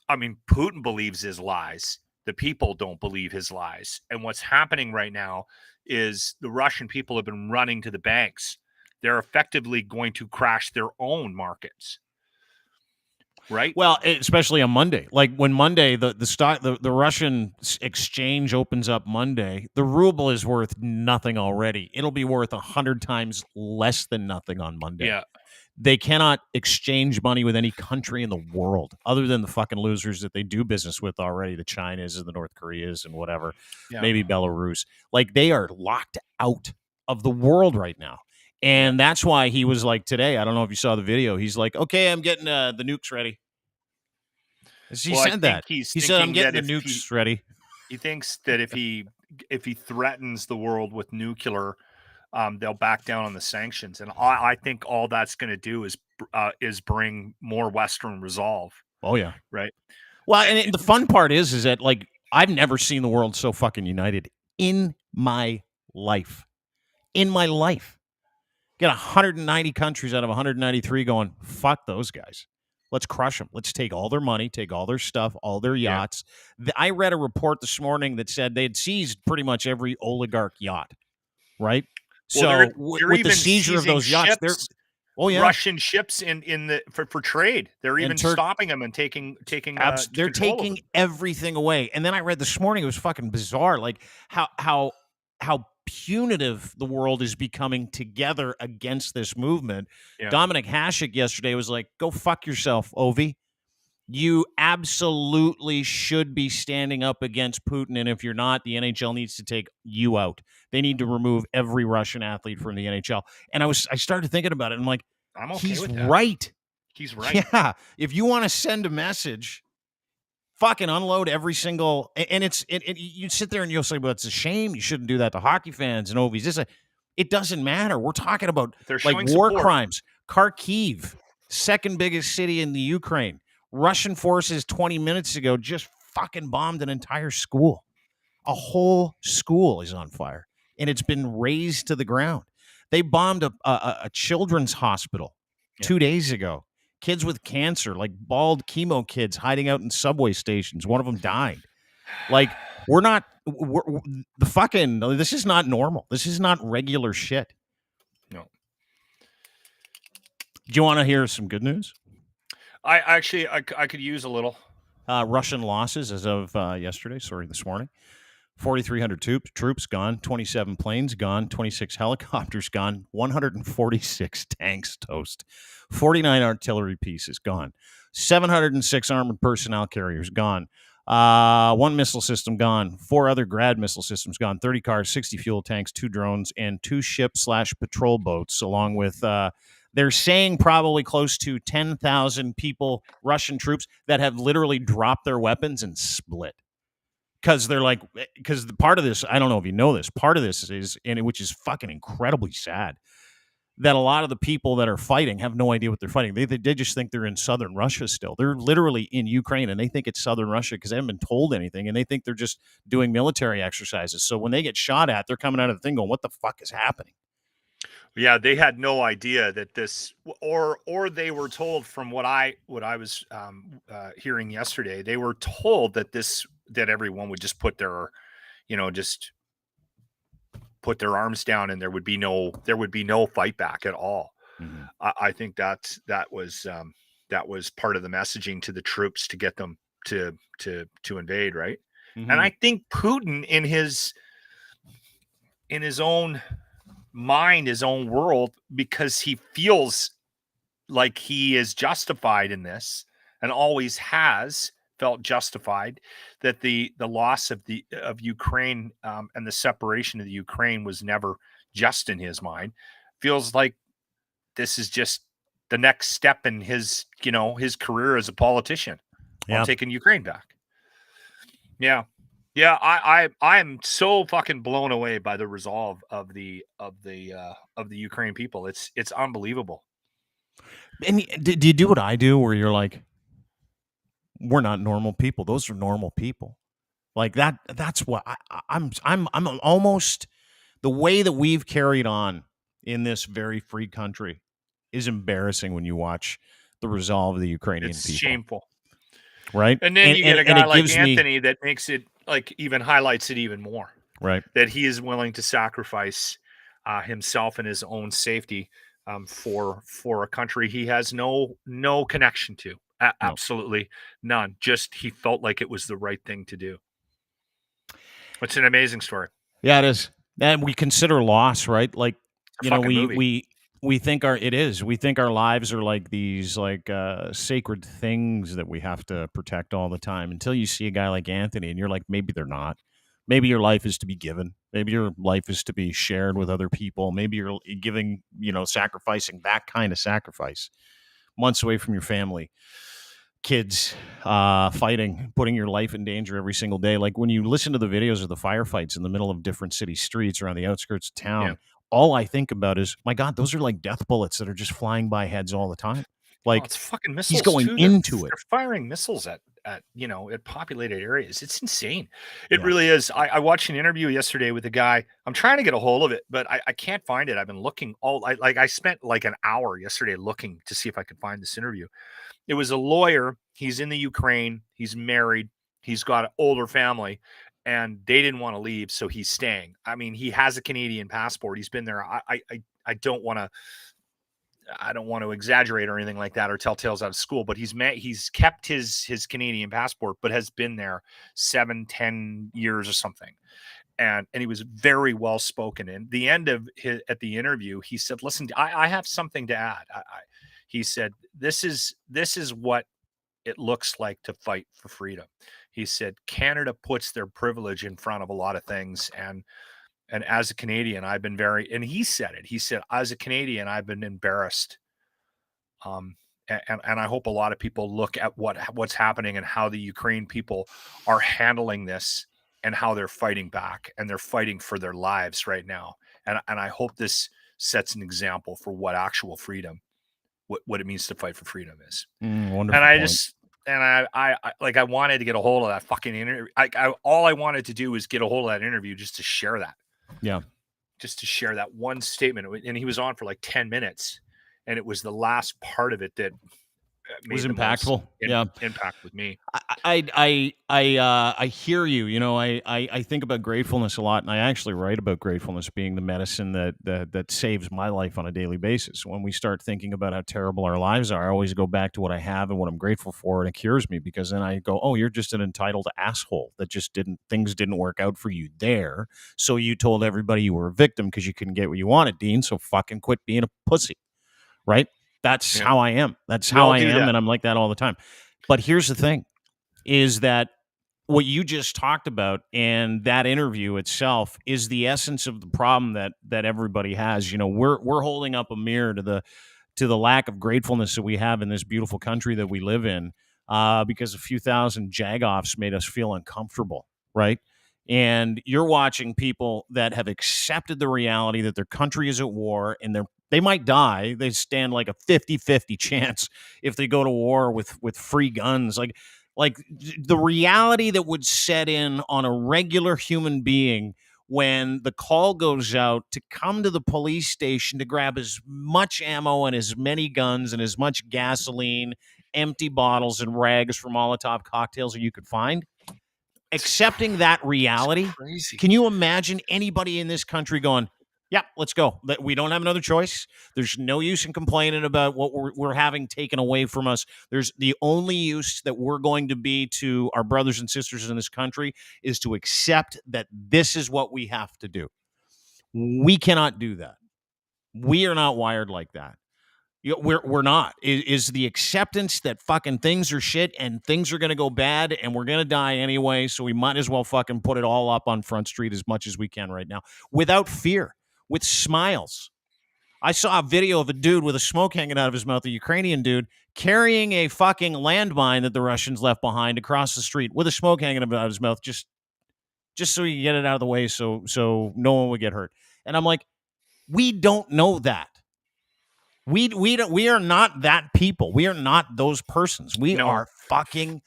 I mean, Putin believes his lies. The people don't believe his lies. And what's happening right now is the Russian people have been running to the banks. They're effectively going to crash their own markets. Right. Well, especially on Monday, like when Monday the Russian exchange opens up Monday, the ruble is worth nothing already. It'll be worth 100 times less than nothing on Monday. Yeah. They cannot exchange money with any country in the world other than the fucking losers that they do business with already, the Chinas and the North Koreas and whatever, maybe Belarus. Like, they are locked out of the world right now. And that's why he was like today, I don't know if you saw the video, he's like, okay, I'm getting the nukes ready. He said that. He said, I'm getting the nukes ready. He thinks that if he threatens the world with nuclear, they'll back down on the sanctions. And I think all that's going to do is bring more Western resolve. Oh, yeah. Right. Well, and the fun part is that, like, I've never seen the world so fucking united in my life. In my life. Get 190 countries out of 193 going, fuck those guys. Let's crush them. Let's take all their money, take all their stuff, all their yachts. I read a report this morning that said they'd seized pretty much every oligarch yacht, right? Well, So they're with the even seizure of those yachts, they're Russian ships in the for trade. They're even stopping them and taking they're taking everything away. And then I read this morning, it was fucking bizarre, like how punitive the world is becoming together against this movement. Yeah. Dominic Hasek yesterday was like, go fuck yourself, Ovi. You absolutely should be standing up against Putin. And if you're not, the NHL needs to take you out. They need to remove every Russian athlete from the NHL. And I started thinking about it. And I'm like, I'm okay he's with that. right. He's right. Yeah. If you want to send a message, fucking unload every single, and you sit there and you'll say, well, it's a shame. You shouldn't do that to hockey fans and Ovies. It doesn't matter. We're talking about like war crimes. Kharkiv, second biggest city in the Ukraine. Russian forces 20 minutes ago just fucking bombed an entire school. A whole school is on fire, and it's been razed to the ground. They bombed a children's hospital 2 days ago. Kids with cancer, like bald chemo kids hiding out in subway stations. One of them died. Like, this is not normal. This is not regular shit. No. Do you want to hear some good news? I could use a little. Russian losses as of this morning. 4,300 troops gone, 27 planes gone, 26 helicopters gone, 146 tanks toast, 49 artillery pieces gone, 706 armored personnel carriers gone, one missile system gone, 4 other Grad missile systems gone, 30 cars, 60 fuel tanks, 2 drones, and 2 ship/patrol boats, along with they're saying probably close to 10,000 people, Russian troops, that have literally dropped their weapons and split. Because the part of this, I don't know if you know this, part of this is, which is fucking incredibly sad, that a lot of the people that are fighting have no idea what they're fighting. They just think they're in southern Russia still. They're literally in Ukraine, and they think it's southern Russia because they haven't been told anything, and they think they're just doing military exercises. So when they get shot at, they're coming out of the thing going, what the fuck is happening? Yeah, they had no idea that this, or they were told from what I was hearing yesterday. They were told that everyone would just put their, just put their arms down, and there would be no fight back at all. Mm-hmm. I think that was part of the messaging to the troops to get them to invade, right? Mm-hmm. And I think Putin in his own mind, his own world, because he feels like he is justified in this and always has felt justified, that the loss of Ukraine and the separation of the Ukraine was never just in his mind. Feels like this is just the next step in his career as a politician. Yeah. On taking Ukraine back. Yeah. Yeah, I am so fucking blown away by the resolve of the Ukraine people. It's unbelievable. And do you do what I do, where you're like, we're not normal people. Those are normal people. Like that. That's what I'm almost, the way that we've carried on in this very free country is embarrassing when you watch the resolve of the Ukrainian people. It's shameful, right? And then you get a guy like Anthony that makes it, like, even highlights it even more, right? That he is willing to sacrifice himself and his own safety for a country he has no connection to, absolutely none. Just he felt like it was the right thing to do. It's an amazing story. Yeah, it is, and we consider loss, right? Like, we think our lives are like these sacred things that we have to protect all the time, until you see a guy like Anthony and you're like, maybe they're not. Maybe your life is to be given. Maybe your life is to be shared with other people. Maybe you're giving, sacrificing that kind of sacrifice, months away from your family, kids, fighting, putting your life in danger every single day. Like when you listen to the videos of the firefights in the middle of different city streets around the outskirts of town, all I think about is, my God, those are like death bullets that are just flying by heads all the time. Like, it's fucking missiles. He's going into it. They're firing missiles at at populated areas. It's insane. It Yeah. really is. I watched an interview yesterday with a guy. I'm trying to get a hold of it, but I can't find it. I've been looking I spent like an hour yesterday looking to see if I could find this interview. It was a lawyer. He's in the Ukraine. He's married. He's got an older family, and they didn't want to leave, so he's staying. I mean, he has a Canadian passport. He's been there. I don't want to exaggerate or anything like that or tell tales out of school, but he's kept his Canadian passport, but has been there 7-10 years or something. And he was very well spoken. And the end of at the interview, he said, "Listen, I have something to add." He said, "This is what it looks like to fight for freedom." He said, "Canada puts their privilege in front of a lot of things, and as a Canadian, I've been very," and he said it. He said, "As a Canadian, I've been embarrassed." And I hope a lot of people look at what's happening and how the Ukraine people are handling this and how they're fighting back, and they're fighting for their lives right now. And I hope this sets an example for what actual freedom, what it means to fight for freedom is. Wonderful And I point. just, and I wanted to get a hold of that fucking interview. All I wanted to do was get a hold of that interview just to share that. Yeah. Just to share that one statement. And he was on for like 10 minutes. And it was the last part of it that made Was the impactful. most Yeah. impact with me. I hear you. You know, I think about gratefulness a lot, and I actually write about gratefulness being the medicine that saves my life on a daily basis. When we start thinking about how terrible our lives are, I always go back to what I have and what I'm grateful for, and it cures me, because then I go, "Oh, you're just an entitled asshole that just things didn't work out for you there. So you told everybody you were a victim because you couldn't get what you wanted, Dean. So fucking quit being a pussy." Right? That's how I am. That's We how all I do am, that. and I'm like that all the time. But here's the thing, is that what you just talked about and that interview itself is the essence of the problem that everybody has. You know, we're holding up a mirror to the lack of gratefulness that we have in this beautiful country that we live in, because a few thousand jagoffs made us feel uncomfortable, right? And you're watching people that have accepted the reality that their country is at war, and they might die. They stand like a 50-50 chance if they go to war with free guns. Like the reality that would set in on a regular human being when the call goes out to come to the police station to grab as much ammo and as many guns and as much gasoline, empty bottles and rags for Molotov cocktails that you could find. Accepting that reality, Crazy. can you imagine anybody in this country going, "Yeah, let's go. We don't have another choice. There's no use in complaining about what we're having taken away from us. There's the only use that we're going to be to our brothers and sisters in this country is to accept that this is what we have to do." We cannot do that. We are not wired like that. We're not. Is the acceptance that fucking things are shit and things are going to go bad and we're going to die anyway, so we might as well fucking put it all up on Front Street as much as we can right now without fear, with smiles. I saw a video of a dude with a smoke hanging out of his mouth, a Ukrainian dude, carrying a fucking landmine that the Russians left behind across the street with a smoke hanging out of his mouth, just so he can get it out of the way, so no one would get hurt. And I'm like, we don't know that. We are not that people. We are not those persons. We No. are fucking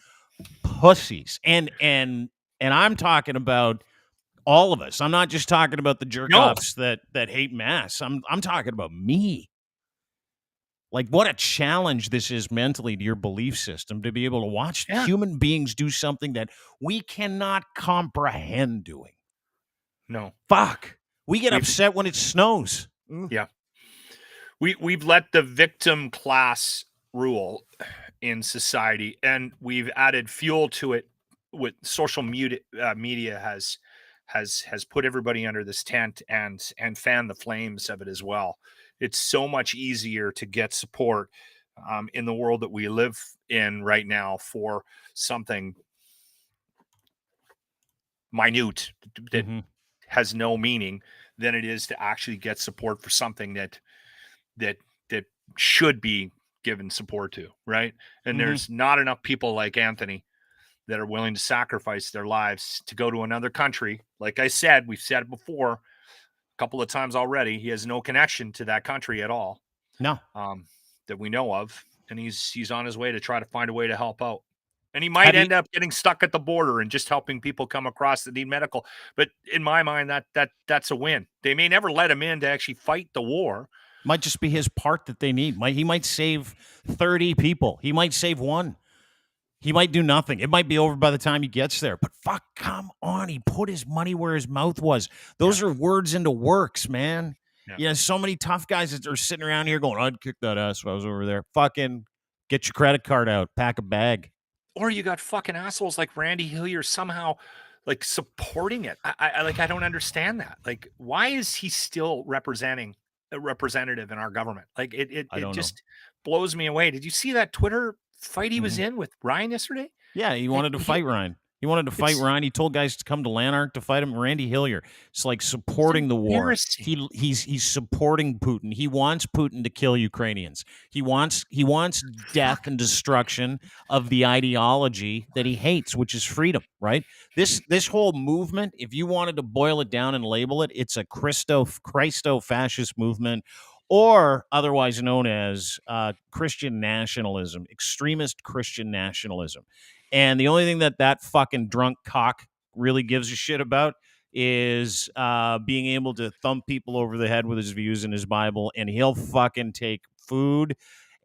pussies. And I'm talking about all of us. I'm not just talking about the jerk offs that hate mass. I'm talking about me. Like, what a challenge this is mentally to your belief system to be able to watch human beings do something that we cannot comprehend doing. No. Fuck. We get upset when it snows. Yeah. We've let the victim class rule in society, and we've added fuel to it with social media has put everybody under this tent and fanned the flames of it as well. It's so much easier to get support in the world that we live in right now for something minute that has no meaning than it is to actually get support for something that should be given support to, right? And there's not enough people like Anthony that are willing to sacrifice their lives to go to another country. Like I said, we've said it before a couple of times already. He has no connection to that country at all. No. That we know of. And he's on his way to try to find a way to help out. And he might end up getting stuck at the border and just helping people come across that need medical. But in my mind, that's a win. They may never let him in to actually fight the war. Might just be his part that they need. He might save 30 people. He might save one. He might do nothing. It might be over by the time he gets there. But fuck, come on. He put his money where his mouth was. Those are words into works, man. Yeah, so many tough guys that are sitting around here going, I'd kick that ass if I was over there. Fucking get your credit card out. Pack a bag. Or you got fucking assholes like Randy Hillier somehow like supporting it. I don't understand that. Like, why is he still representing a representative in our government? Like it just blows me away. Did you see that Twitter fight he was in with Ryan yesterday? Yeah, he wanted to fight Ryan. He wanted to fight Ryan. He told guys to come to Lanark to fight him. Randy Hillier. It's like supporting the war. He's supporting Putin. He wants Putin to kill Ukrainians. He wants death and destruction of the ideology that he hates, which is freedom, right? This whole movement, if you wanted to boil it down and label it, it's a Christo-fascist movement, or otherwise known as Christian nationalism, extremist Christian nationalism. And the only thing that fucking drunk cock really gives a shit about is being able to thump people over the head with his views in his Bible, and he'll fucking take food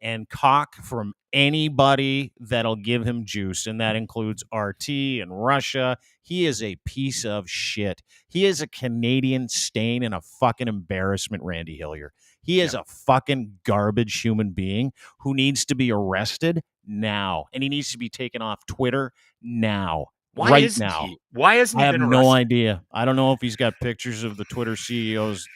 and cock from anybody that'll give him juice, and that includes RT and Russia. He is a piece of shit. He is a Canadian stain and a fucking embarrassment, Randy Hillier. He is a fucking garbage human being who needs to be arrested now, and he needs to be taken off Twitter now. Why isn't he? Why hasn't he been arrested? I have no idea. I don't know if he's got pictures of the Twitter CEO's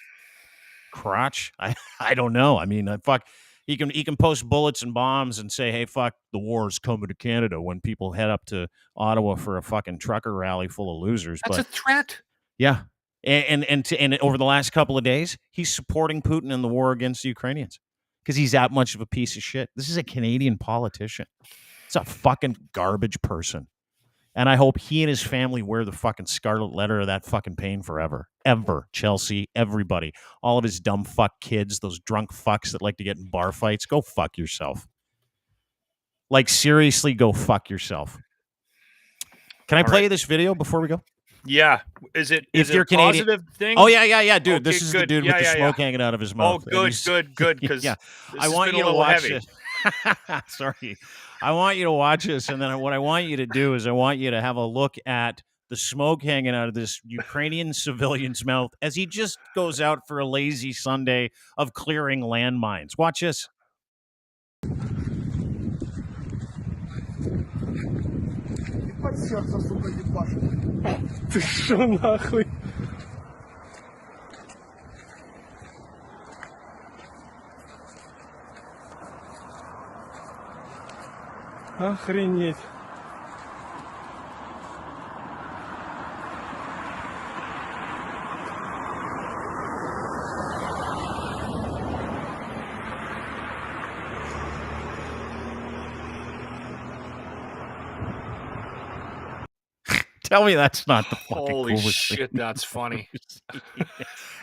crotch. I don't know. I mean, fuck. He can post bullets and bombs and say, hey, fuck, the war's coming to Canada when people head up to Ottawa for a fucking trucker rally full of losers. That's a threat. Yeah. And over the last couple of days, he's supporting Putin in the war against the Ukrainians because he's that much of a piece of shit. This is a Canadian politician. It's a fucking garbage person. And I hope he and his family wear the fucking scarlet letter of that fucking pain forever. Ever. Chelsea, everybody. All of his dumb fuck kids, those drunk fucks that like to get in bar fights. Go fuck yourself. Like, seriously, go fuck yourself. Can I play you this video before we go? Yeah. Is it a positive thing? Oh, yeah, dude. Okay, this is the dude with the smoke hanging out of his mouth. Oh, good. Because I want you to watch it. Sorry. I want you to watch this, and then what I want you to do is I want you to have a look at the smoke hanging out of this Ukrainian civilian's mouth as he just goes out for a lazy Sunday of clearing landmines. Watch this. Ты шо нахуй? Охренеть. Tell me that's not the fucking Holy coolest shit, thing. that's funny.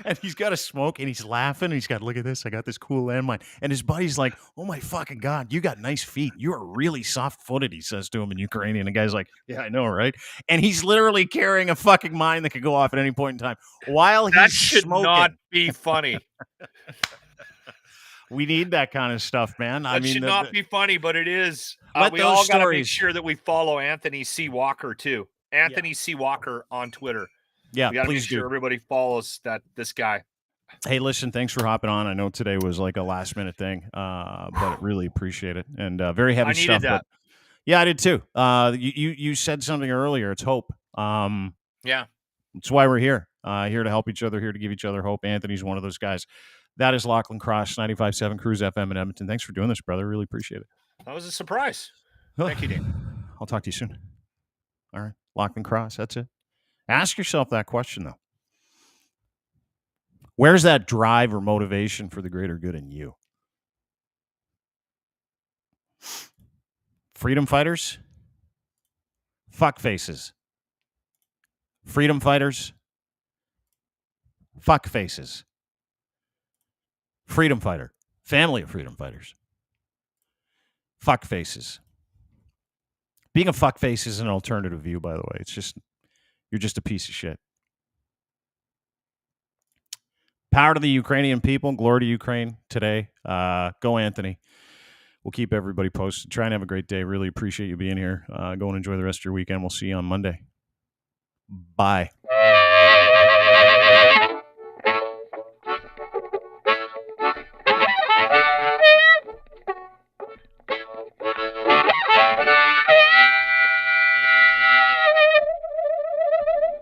And he's got a smoke, and he's laughing, and he's got, look at this, I got this cool landmine. And his buddy's like, oh my fucking God, you got nice feet. You are really soft-footed, he says to him in Ukrainian. The guy's like, yeah, I know, right? And he's literally carrying a fucking mine that could go off at any point in time while That he's should smoking. not be funny. We need that kind of stuff, man. That should not be funny, but it is. Let We those all got to make stories- sure that we follow Anthony C. Walker, too. Anthony C. Walker on Twitter. Yeah, We got to make please sure do. everybody follows this guy. Hey, listen, thanks for hopping on. I know today was like a last-minute thing, but really appreciate it. And very heavy I stuff. needed that. But yeah, I did too. You said something earlier. It's hope. Yeah. It's why we're here. Here to help each other, here to give each other hope. Anthony's one of those guys. That is Lachlan Cross, 95.7 Cruise FM in Edmonton. Thanks for doing this, brother. Really appreciate it. That was a surprise. Thank you, Dean. I'll talk to you soon. All right. Lachlan Cross. That's it. Ask yourself that question, though. Where's that drive or motivation for the greater good in you? Freedom fighters? Fuck faces. Freedom fighters? Fuck faces. Freedom fighter. Family of freedom fighters. Fuck faces. Being a fuckface is an alternative view, by the way. It's just, you're just a piece of shit. Power to the Ukrainian people. Glory to Ukraine today. Go Anthony. We'll keep everybody posted. Try and have a great day. Really appreciate you being here. Go and enjoy the rest of your weekend. We'll see you on Monday. Bye.